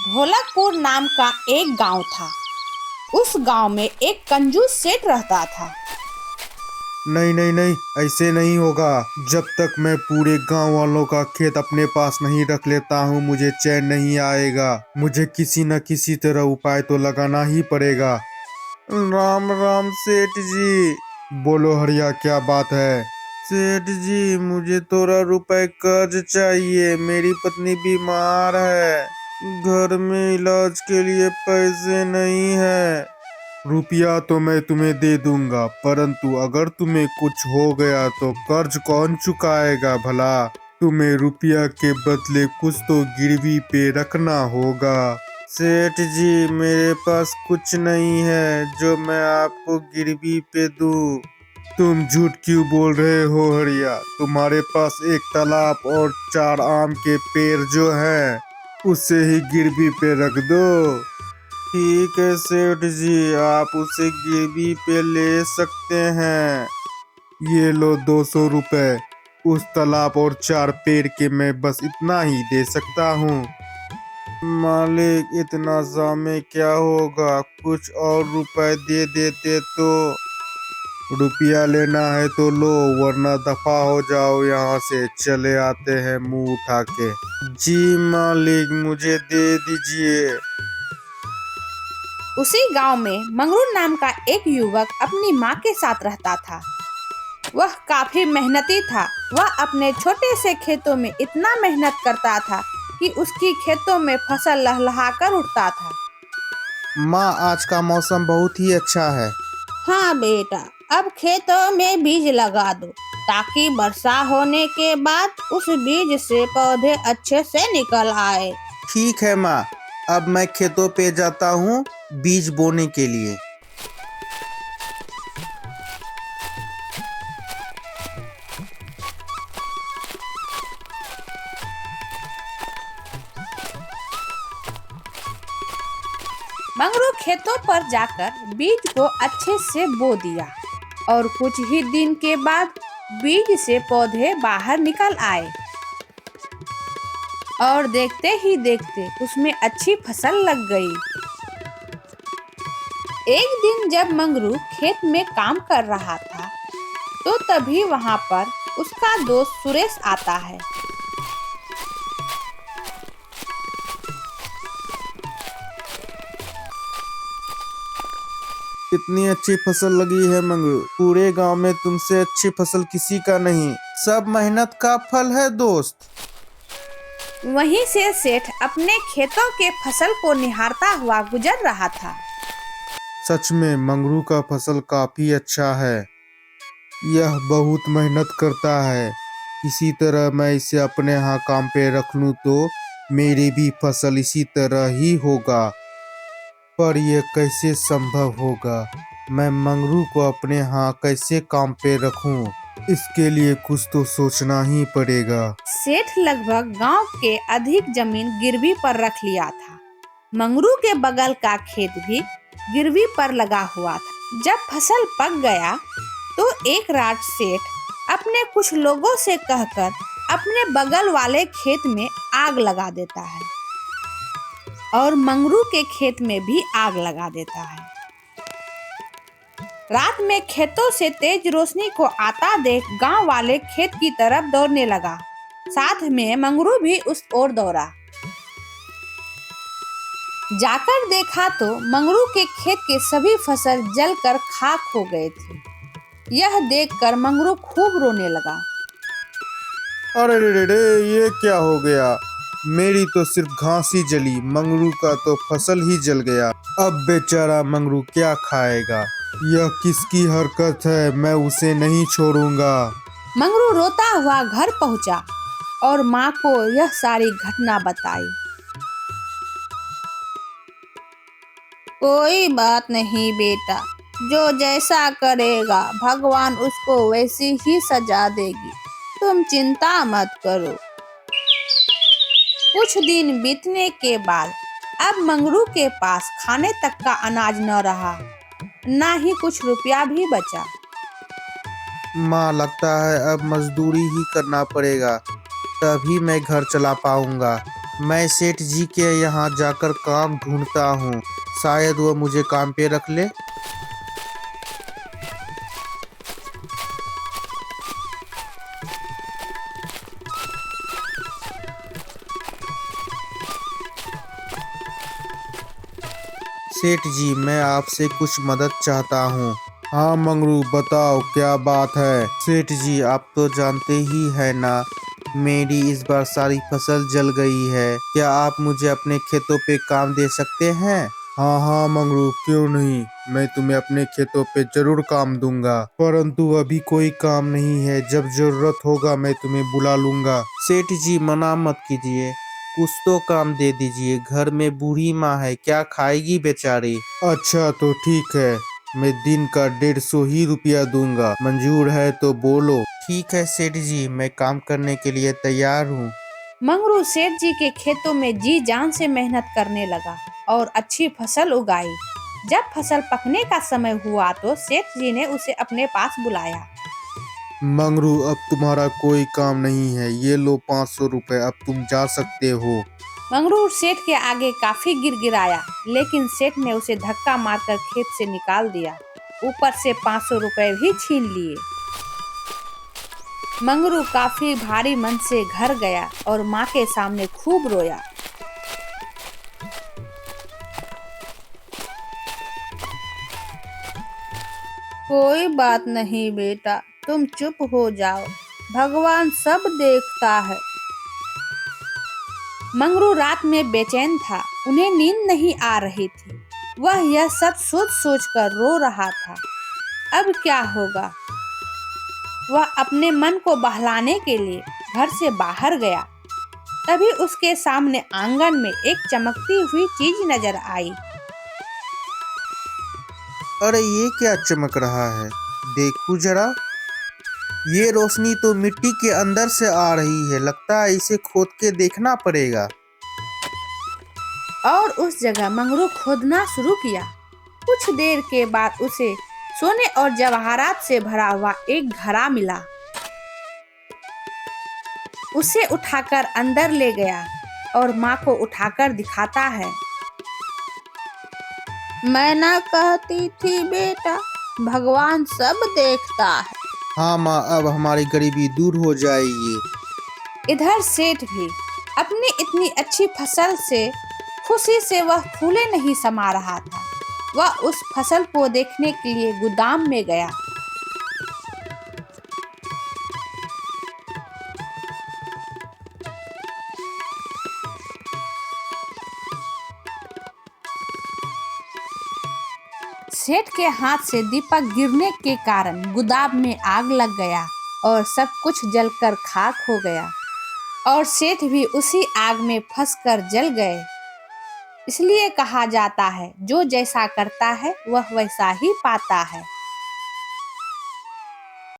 ढोलकपुर नाम का एक गांव था। उस गांव में एक कंजूस सेठ रहता था। नहीं नहीं नहीं, ऐसे नहीं होगा। जब तक मैं पूरे गांव वालों का खेत अपने पास नहीं रख लेता हूँ मुझे चैन नहीं आएगा। मुझे किसी न किसी तरह उपाय तो लगाना ही पड़ेगा। राम राम सेठ जी। बोलो हरिया, क्या बात है? सेठ जी, मुझे थोड़ा रुपए कर्ज चाहिए। मेरी पत्नी बीमार है, घर में इलाज के लिए पैसे नहीं है। रुपया तो मैं तुम्हें दे दूंगा, परंतु अगर तुम्हें कुछ हो गया तो कर्ज कौन चुकाएगा भला? तुम्हें रुपया के बदले कुछ तो गिरवी पे रखना होगा। सेठ जी, मेरे पास कुछ नहीं है जो मैं आपको गिरवी पे दूं। तुम झूठ क्यों बोल रहे हो हरिया? तुम्हारे पास एक तालाब और 4 आम के पेड़ जो हैं, उसे ही गिरवी पे रख दो। ठीक है सेठ जी, आप उसे गिरवी पे ले सकते हैं। ये लो 200 रुपए। उस तालाब और 4 पेड़ के मैं बस इतना ही दे सकता हूँ। मालिक, इतना सा में क्या होगा? कुछ और रुपए दे देते तो। रुपया लेना है तो लो, वरना दफा हो जाओ यहाँ से। चले आते हैं मुंह उठा के। जी मालिक, मुझे दे दीजिए। उसी गांव में मंगरू नाम का एक युवक अपनी माँ के साथ रहता था। वह काफी मेहनती था। वह अपने छोटे से खेतों में इतना मेहनत करता था कि उसकी खेतों में फसल लहलहाकर उठता था। माँ, आज का मौसम बहुत ही अच्छा है। हाँ बेटा, अब खेतों में बीज लगा दो ताकि वर्षा होने के बाद उस बीज से पौधे अच्छे से निकल आए। ठीक है माँ, अब मैं खेतों पे जाता हूँ बीज बोने के लिए। मंगरू खेतों पर जाकर बीज को अच्छे से बो दिया और कुछ ही दिन के बाद बीज से पौधे बाहर निकल आए और देखते ही देखते उसमें अच्छी फसल लग गई। एक दिन जब मंगरू खेत में काम कर रहा था तो तभी वहां पर उसका दोस्त सुरेश आता है। कितनी अच्छी फसल लगी है मंगरू। पूरे गांव में तुमसे अच्छी फसल किसी का नहीं। सब मेहनत का फल है दोस्त। वहीं से सेठ अपने खेतों के फसल को निहारता हुआ गुजर रहा था। सच में मंगरू का फसल काफी अच्छा है। यह बहुत मेहनत करता है। इसी तरह मैं इसे अपने यहाँ काम पे रख लूँ तो मेरी भी फसल इसी तरह ही होगा। पर यह कैसे संभव होगा? मैं मंगरू को अपने यहाँ कैसे काम पे रखूं? इसके लिए कुछ तो सोचना ही पड़ेगा। सेठ लगभग गांव के अधिक जमीन गिरवी पर रख लिया था। मंगरू के बगल का खेत भी गिरवी पर लगा हुआ था। जब फसल पक गया तो एक रात सेठ अपने कुछ लोगों से कहकर अपने बगल वाले खेत में आग लगा देता है और मंगरू के खेत में भी आग लगा देता है। रात में खेतों से तेज रोशनी को आता देख गांव वाले खेत की तरफ दौड़ने लगा। साथ में मंगरू भी उस ओर दौड़ा। जाकर देखा तो मंगरू के खेत के सभी फसल जलकर खाक हो गए थे। यह देखकर मंगरू खूब रोने लगा। अरे रे रे रे, ये क्या हो गया? मेरी तो सिर्फ घास ही जली, मंगरू का तो फसल ही जल गया। अब बेचारा मंगरू क्या खाएगा? यह किसकी हरकत है? मैं उसे नहीं छोड़ूंगा। मंगरू रोता हुआ घर पहुंचा और माँ को यह सारी घटना बताई। कोई बात नहीं बेटा, जो जैसा करेगा भगवान उसको वैसी ही सजा देगी। तुम चिंता मत करो। कुछ दिन बीतने के बाद अब मंगरू के पास खाने तक का अनाज न रहा, ना ही कुछ रुपया भी बचा। माँ, लगता है अब मजदूरी ही करना पड़ेगा, तभी मैं घर चला पाऊंगा। मैं सेठ जी के यहाँ जाकर काम ढूंढता हूँ, शायद वो मुझे काम पे रख ले। सेठ जी, मैं आपसे कुछ मदद चाहता हूँ। हाँ मंगरू, बताओ क्या बात है। सेठ जी, आप तो जानते ही है ना, मेरी इस बार सारी फसल जल गई है। क्या आप मुझे अपने खेतों पे काम दे सकते हैं? हाँ हाँ मंगरू, क्यों नहीं, मैं तुम्हें अपने खेतों पे जरूर काम दूंगा, परंतु अभी कोई काम नहीं है। जब जरूरत होगा मैं तुम्हें बुला लूंगा। सेठ जी, मना मत कीजिए, कुछ तो काम दे दीजिए। घर में बूढ़ी माँ है, क्या खाएगी बेचारी। अच्छा तो ठीक है, मैं दिन का 150 ही रुपया दूंगा, मंजूर है तो बोलो। ठीक है सेठ जी, मैं काम करने के लिए तैयार हूँ। मंगरू सेठ जी के खेतों में जी जान से मेहनत करने लगा और अच्छी फसल उगाई। जब फसल पकने का समय हुआ तो सेठ जी ने उसे अपने पास बुलाया। मंगरू, अब तुम्हारा कोई काम नहीं है, ये लो 500 रुपए, अब तुम जा सकते हो। मंगरू सेठ के आगे काफी गिड़गिड़ाया, लेकिन सेठ ने उसे धक्का मारकर खेत से निकाल दिया, ऊपर से 500 रुपए भी छीन लिए। मंगरू काफी भारी मन से घर गया और माँ के सामने खूब रोया। कोई बात नहीं बेटा, तुम चुप हो जाओ, भगवान सब देखता है। मंगरू रात में बेचैन था, उन्हें नींद नहीं आ रही थी। वह यह सब सोच सोच कर रो रहा था। अब क्या होगा? वह अपने मन को बहलाने के लिए घर से बाहर गया। तभी उसके सामने आंगन में एक चमकती हुई चीज नजर आई। अरे ये क्या चमक रहा है, देखू जरा। ये रोशनी तो मिट्टी के अंदर से आ रही है, लगता है इसे खोद के देखना पड़ेगा। और उस जगह मंगरू खोदना शुरू किया। कुछ देर के बाद उसे सोने और जवाहरात से भरा हुआ एक घड़ा मिला। उसे उठाकर अंदर ले गया और माँ को उठाकर दिखाता है। मैं ना कहती थी बेटा, भगवान सब देखता है। हाँ माँ, अब हमारी गरीबी दूर हो जाएगी। इधर सेठ भी अपनी इतनी अच्छी फसल से खुशी से वह फूले नहीं समा रहा था। वह उस फसल को देखने के लिए गोदाम में गया। सेठ के हाथ से दीपक गिरने के कारण गोदाम में आग लग गया और सब कुछ जलकर खाक हो गया और सेठ भी उसी आग में फंसकर जल गए। इसलिए कहा जाता है, जो जैसा करता है वह वैसा ही पाता है।